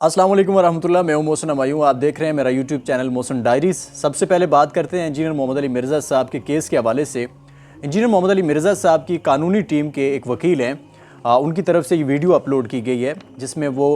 अस्सलाम वालेकुम वरहमतुल्लाह। मैं हूं मोहसिन हमायूं। आप देख रहे हैं मेरा यूट्यूब चैनल मोहसिन डायरीज़। सबसे पहले बात करते हैं इंजीनियर मोहम्मद अली मिर्ज़ा साहब के केस के हवाले से। इंजीनियर मोहम्मद अली मिर्ज़ा साहब की कानूनी टीम के एक वकील हैं, उनकी तरफ से ये वीडियो अपलोड की गई है जिसमें वो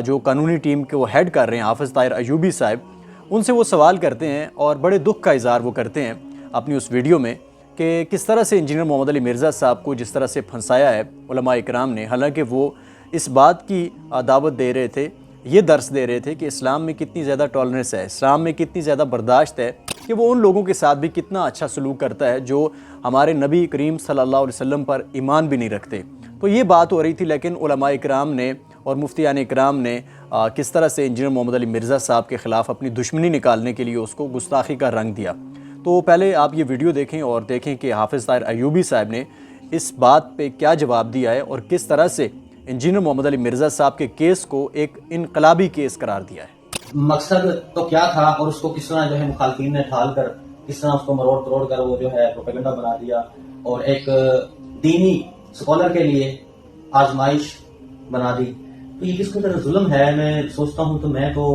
जो कानूनी टीम के वो हेड कर रहे हैं हाफ़िज़ ताहिर अयूबी साहब, उनसे वो सवाल करते हैं और बड़े दुख का इज़हार वो करते हैं अपनी उस वीडियो में कि किस तरह से इंजीनियर मोहम्मद अली मिर्ज़ा साहब को जिस तरह से फंसाया है उलमा इकराम ने। हालांकि वो इस बात की दावत दे रहे थे, ये दर्स दे रहे थे कि इस्लाम में कितनी ज़्यादा टॉलरेंस है, इस्लाम में कितनी ज़्यादा बर्दाश्त है, कि वो उन लोगों के साथ भी कितना अच्छा सलूक करता है जो हमारे नबी करीम सल्लल्लाहु अलैहि वसल्लम पर ईमान भी नहीं रखते। तो ये बात हो रही थी, लेकिन उलमा इकराम ने और मुफ्तियान इकराम ने किस तरह से इंजीनियर मोहम्मद अली मिर्ज़ा साहब के ख़िलाफ़ अपनी दुश्मनी निकालने के लिए उसको गुस्ताखी का रंग दिया। तो पहले आप ये वीडियो देखें और देखें कि हाफ़िज़ ताहिर अयूबी साहब ने इस बात पे क्या जवाब दिया है और किस तरह से इंजीनियर मोहम्मद अली मिर्ज़ा साहब के केस को एक इनकलाबी केस करार दिया है। मकसद तो क्या था और उसको किस तरह जो है मुखालफिन ने ठाल कर किस तरह उसको मरोड़ तरोड़ कर वो जो है प्रोपेगेंडा बना दिया और एक दीनी स्कॉलर के लिए आजमाइश बना दी। तो ये किस तरह जुल्म है, मैं सोचता हूँ। तो मैं तो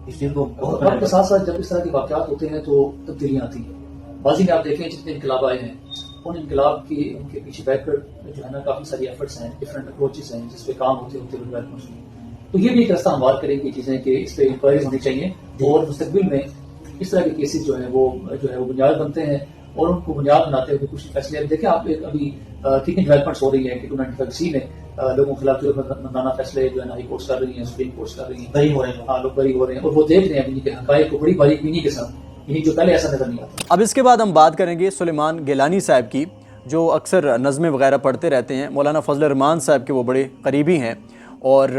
इस चीज को वक्त के साथ साथ जब इस तरह के वाक़यात होते हैं तो तब्दीलियाँ आती हैं। बाजी में आप देखें जितने इनकलाब आए हैं उन इनकलाब की उनके पीछे बैकवर्ड जो है ना काफ़ी सारी एफर्ट्स हैं, डिफरेंट अप्रोचेस हैं जिस पे काम होते होते डेवलपमेंट्स में। तो ये भी एक रास्ता हमवार करेंगी चीज़ें कि इस पर इंक्वायरीज होनी चाहिए और मुस्तकबिल में इस तरह के केसेस जो है वो बुनियाद बनते हैं और उनको बुनियाद बनाते हुए कुछ फैसले देखें। आप अभी कितनी डेवलपमेंट्स हो रही है कि 295C में लोगों के खिलाफ जुर्माना फैसले जो है ना हाई कोर्ट्स कर रही हैं, सुप्रीम कोर्ट्स कर रही हैं, बरी हो रहे हैं। हाँ, लोग बरी हो रहे हैं और वो देख रहे हैं इनके हकायक को बड़ी बारीकी के साथ, यही जो पहले ऐसा नजर नहीं आता। अब इसके बाद हम बात करेंगे सुलेमान गिलानी साहब की, जो अक्सर नज़में वगैरह पढ़ते रहते हैं। मौलाना फजल रहमान साहब के वो बड़े करीबी हैं और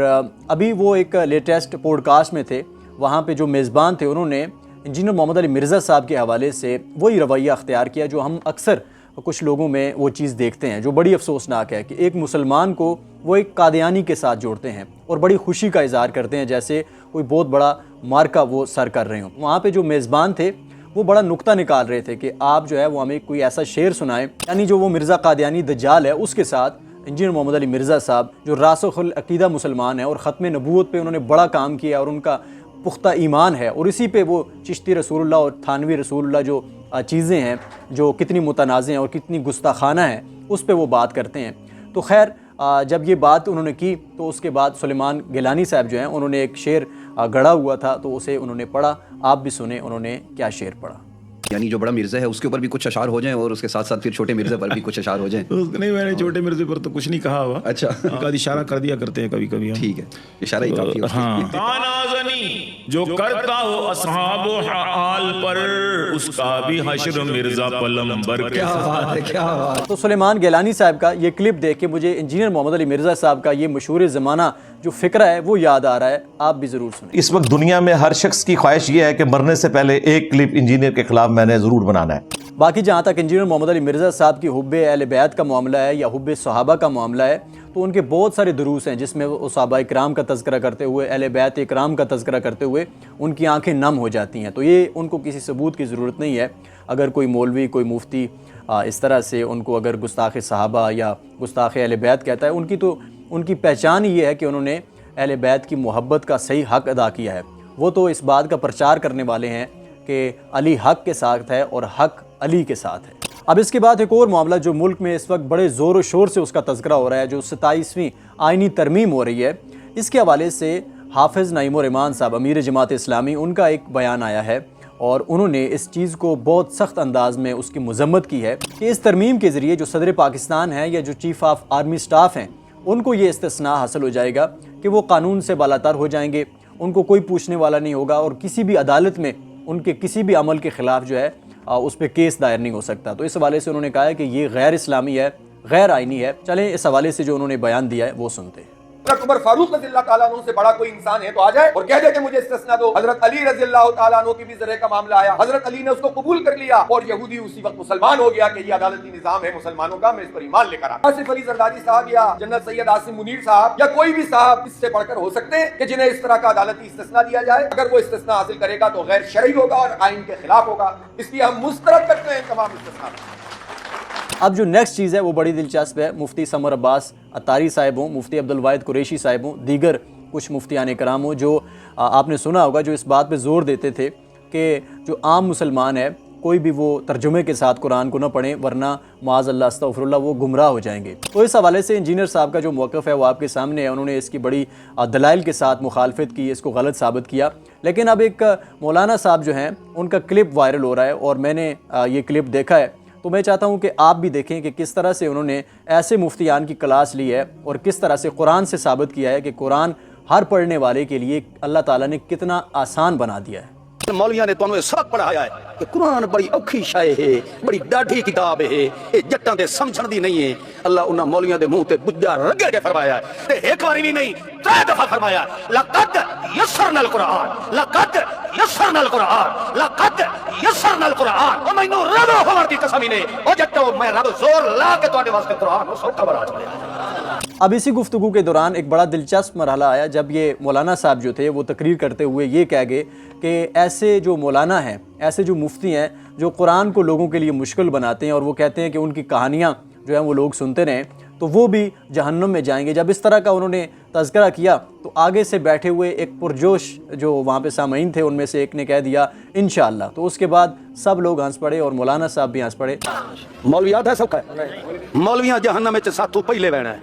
अभी वो एक लेटेस्ट पॉडकास्ट में थे। वहाँ पे जो मेज़बान थे उन्होंने इंजीनियर मोहम्मद अली मिर्ज़ा साहब के हवाले से वही रवैया अख्तियार किया जो हम अक्सर कुछ लोगों में वो चीज़ देखते हैं, जो बड़ी अफसोसनाक है कि एक मुसलमान को वो एक कादियानी के साथ जोड़ते हैं और बड़ी खुशी का इज़हार करते हैं जैसे कोई बहुत बड़ा मार्का वो सर कर रहे हों। वहाँ पे जो मेज़बान थे वो बड़ा नुक्ता निकाल रहे थे कि आप जो है वो हमें कोई ऐसा शेर सुनाएं, यानी जो वो मिर्ज़ा कादियानी दज्जाल है उसके साथ इंजीनियर मोहम्मद अली मिर्ज़ा साहब जो रासुल अकीदा मुसलमान है और ख़त्म नबूवत पे उन्होंने बड़ा काम किया और उनका पुख्ता ईमान है और इसी पे वो चिश्ती रसूलुल्लाह और थानवी रसूलुल्लाह जो चीज़ें हैं जो कितनी मुतनाज़ हैं और कितनी गुस्ताखाना है उस पे वो बात करते हैं। तो खैर जब ये बात उन्होंने की तो उसके बाद सुलेमान गिलानी साहब जो हैं उन्होंने एक शेर गढ़ा हुआ था तो उसे उन्होंने पढ़ा। आप भी सुने उन्होंने क्या शेर पढ़ा। यानी जो बड़ा मिर्ज़ा है उसके ऊपर भी कुछ अशार हो जाएं और उसके साथ साथ फिर छोटे मिर्ज़ा पर भी कुछ अशार हो जाएं। नहीं, मैंने छोटे मिर्ज़े पर तो कुछ नहीं कहा हुआ। अच्छा, कभी इशारा कर दिया करते हैं कभी कभी। ठीक है, इशारा ही काफी है। हाँ, जो करता हो असहाबो हाल पर उसका भी हश्र मिर्ज़ा पलंबर। क्या बात है, क्या बात। तो सुलेमान गिलानी साहब का ये क्लिप देख के मुझे इंजीनियर मोहम्मद अली मिर्ज़ा साहब का ये मशहूर ज़माना जो फ़िक्रा है वो याद आ रहा है। आप भी ज़रूर सुनें। इस वक्त दुनिया में हर शख्स की ख्वाहिश ये है कि मरने से पहले एक क्लिप इंजीनियर के खिलाफ मैंने ज़रूर बनाना है। बाकी जहाँ तक इंजीनियर मोहम्मद अली मिर्ज़ा साहब की हुब्बे अहले बैत का मामला है या हुब्बे सहाबा का मामला है तो उनके बहुत सारे दुरूस हैं जिसमें वो सहाबा इकराम का तज़किरा करते हुए अहले बैत इकराम का तज़किरा करते हुए उनकी आंखें नम हो जाती हैं। तो ये उनको किसी सबूत की ज़रूरत नहीं है। अगर कोई मौलवी कोई मुफ्ती इस तरह से उनको अगर गुस्ताख़ सहाबा या गुस्ताख़ अहले बैत कहता है, उनकी पहचान ये है कि उन्होंने अहले बैत की मोहब्बत का सही हक़ अदा किया है। वो तो इस बात का प्रचार करने वाले हैं कि अली हक़ के साथ है और हक़ अली के साथ है। अब इसके बाद एक और मामला जो मुल्क में इस वक्त बड़े ज़ोर व शोर से उसका तज़किरा हो रहा है, जो 27वीं आइनी तरमीम हो रही है, इसके हवाले से हाफ़िज़ नईम रहमान साहब अमीर जमात इस्लामी उनका एक बयान आया है और उन्होंने इस चीज़ को बहुत सख्त अंदाज में उसकी मज़म्मत की है कि इस तरमीम के ज़रिए जो सदर पाकिस्तान है या जो चीफ़ ऑफ आर्मी स्टाफ हैं उनको ये इस्तिस्ना हासिल हो जाएगा कि वो कानून से बालातर हो जाएंगे, उनको कोई पूछने वाला नहीं होगा और किसी भी अदालत में उनके किसी भी अमल के ख़िलाफ़ जो है उस पर केस दायर नहीं हो सकता। तो इस हवाले से उन्होंने कहा है कि ये गैर इस्लामी है, गैर आइनी है। चलें इस हवाले से जो उन्होंने बयान दिया है वो सुनते हैं। उमर फारूक रज़ियल्लाहु ताला अन्हु से बड़ा कोई इंसान है तो आ जाए और कह दे कि मुझे इस्तिस्ना दो। हजरत अली रज़ियल्लाहु ताला अन्हु की भी ज़रे का मामला आया, हजरत अली ने उसको कबूल कर लिया और यहूदी उसी वक्त मुसलमान हो गया कि ये अदालती निजाम है मुसलमानों का, मैं इस पर ईमान लेकर आया। आसिफ अली जरदारी साहब या जनरल सैयद आसिम मुनीर साहब या कोई भी साहब इससे बढ़कर हो सकते हैं कि जिन्हें इस तरह का अदालती इस्तिस्ना दिया जाए। अगर वो इस्तिस्ना हासिल करेगा तो गैर शरई होगा और आइन के खिलाफ होगा, इसलिए हम मुस्तरद करते हैं तमाम इस्तिस्ना। अब जो नेक्स्ट चीज़ है वो बड़ी दिलचस्प है। मुफ्ती समर अब्बास अतारी साहिब हों, मुफ्ती अब्दुल वाहिद कुरैशी साहिब हों, दीगर कुछ मुफ्तियान कराम हो जो आपने सुना होगा, जो इस बात पे ज़ोर देते थे कि जो आम मुसलमान है कोई भी वो तर्जुमे के साथ कुरान को न पढ़ें वरना माज़अल्लाह अस्तग़फिरुल्लाह वो गुमराह हो जाएंगे। तो इस हवाले से इंजीनियर साहब का जो मौक़िफ़ है वो आपके सामने है। उन्होंने इसकी बड़ी दलाइल के साथ मुखालफत की, इसको गलत साबित किया। लेकिन अब एक मौलाना साहब जो हैं उनका क्लिप वायरल हो रहा है और मैंने ये क्लिप देखा है, तो मैं चाहता हूँ कि आप भी देखें कि किस तरह से उन्होंने ऐसे मुफ्तियान की क्लास ली है और किस तरह से कुरान से साबित किया है कि कुरान हर पढ़ने वाले के लिए अल्लाह ताला ने कितना आसान बना दिया है। मौलिया ने तुहानू सबक पढ़ाया है कि कुरान बड़ी औखी शाय है, बड़ी डाढ़ी किताब है, ये जट्टां दे समझण दी नहीं है। अल्लाह उन्हां मौलिया दे मुंह ते बुज्जा रगड़ के फरमाया है ते एक बारी भी नहीं 3 दफा फरमाया लक़द यस्सरनल कुरान, लक़द यस्सरनल कुरान, लक़द यस्सरनल कुरान। ओ मैनू रब होवण दी कसम ही ने ओ जट्टो मैं रब जोर ला के तुहाडे वास्ते कुरान सौखा बना छोड़िया। अब इसी गुफ्तगू के दौरान एक बड़ा दिलचस्प मरहला आया जब ये मौलाना साहब जो थे वो तकरीर करते हुए ये कह गए कि ऐसे जो मौलाना हैं, ऐसे जो मुफ्ती हैं जो कुरान को लोगों के लिए मुश्किल बनाते हैं और वो कहते हैं कि उनकी कहानियाँ जो हैं वो लोग सुनते रहें तो वो भी जहन्नुम में जाएंगे। जब इस तरह का उन्होंने तज़किरा किया तो आगे से बैठे हुए एक पुरजोश जो वहाँ पे सामईन थे उनमें से एक ने कह दिया इंशाअल्लाह। तो उसके बाद सब लोग हंस पड़े और मौलाना साहब भी हंस पड़े। मौलवियात है सबका, मौलवियां जहन्नम में साथों पहले बहना है।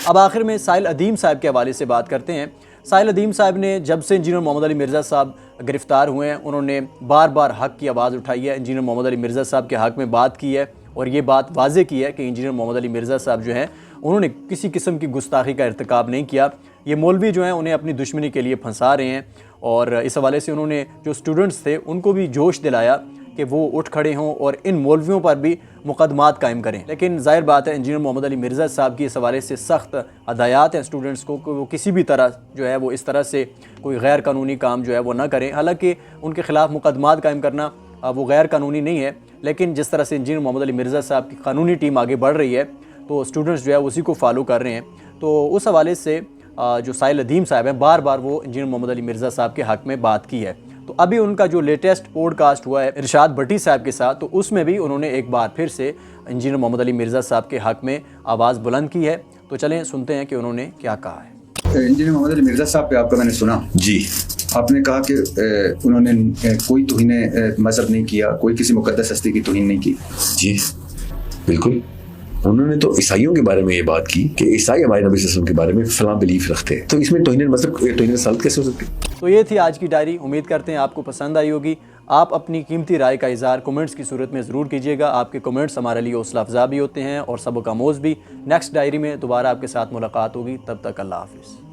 अब आखिर में साहिल अदीम साहब के हवाले से बात करते हैं। साहिल अदीम साहब ने जब से इंजीनियर मोहम्मद अली मिर्ज़ा साहब गिरफ़्तार हुए हैं उन्होंने बार बार हक़ की आवाज़ उठाई है, इंजीनियर मोहम्मद अली मिर्ज़ा साहब के हक़ में बात की है और ये बात वाज़े की है कि इंजीनियर मोहम्मद अली मिर्ज़ा साहब जो हैं उन्होंने किसी किस्म की गुस्ताखी का इर्तिकाब नहीं किया। ये मौलवी जो हैं उन्हें अपनी दुश्मनी के लिए फंसा रहे हैं और इस हवाले से उन्होंने जो स्टूडेंट्स थे उनको भी जोश दिलाया कि वो उठ खड़े हों और इन मौलवियों पर भी मुकदमात कायम करें। लेकिन ज़ाहिर बात है इंजीनियर मोहम्मद अली मिर्ज़ा साहब की इस हवाले से सख्त हदायत हैं स्टूडेंट्स को कि वो किसी भी तरह जो है वो इस तरह से कोई गैर कानूनी काम जो है वो ना करें। हालांकि उनके ख़िलाफ़ मुकदमात कायम करना वो गैर कानूनी नहीं है, लेकिन जिस तरह से इंजीनियर मोहम्मद अली मिर्ज़ा साहब की कानूनी टीम आगे बढ़ रही है तो स्टूडेंट्स जो है उसी को फॉलो कर रहे हैं। तो उस हवाले से जो साहिल अदीम साहब हैं बार बार वो इंजीनियर मोहम्मद अली मिर्ज़ा साहब के हक़ में बात की है। तो अभी उनका जो लेटेस्ट पॉडकास्ट हुआ है इरशाद भट्टी साहब के साथ, तो उसमें भी उन्होंने एक बार फिर से इंजीनियर मोहम्मद अली मिर्ज़ा साहब के हक़ में आवाज़ बुलंद की है। तो चलें सुनते हैं कि उन्होंने क्या कहा है। इंजीनियर मोहम्मद अली मिर्ज़ा साहब पे आपका मैंने सुना जी, आपने कहा कि उन्होंने कोई तौहीन मज़हब नहीं किया, कोई किसी मुक़द्दस हस्ती की तौहीन नहीं की। जी बिल्कुल, उन्होंने तो ईसाइयों के बारे में ये बात की कि ईसाई हमारे नबी सल्लल्लाहु अलैहि वसल्लम के बारे में फलां बिलीफ रखते हैं, तो इसमें तौहीन मज़हब तौहीन रसालत कैसे हो सकती है। तो ये थी आज की डायरी। उम्मीद करते हैं आपको पसंद आई होगी। आप अपनी कीमती राय का इज़हार कमेंट्स की सूरत में ज़रूर कीजिएगा। आपके कमेंट्स हमारे लिए हौसला अफ़ज़ा भी होते हैं और सबक आमोज़ भी। नेक्स्ट डायरी में दोबारा आपके साथ मुलाकात होगी, तब तक अल्लाह हाफ़िज़।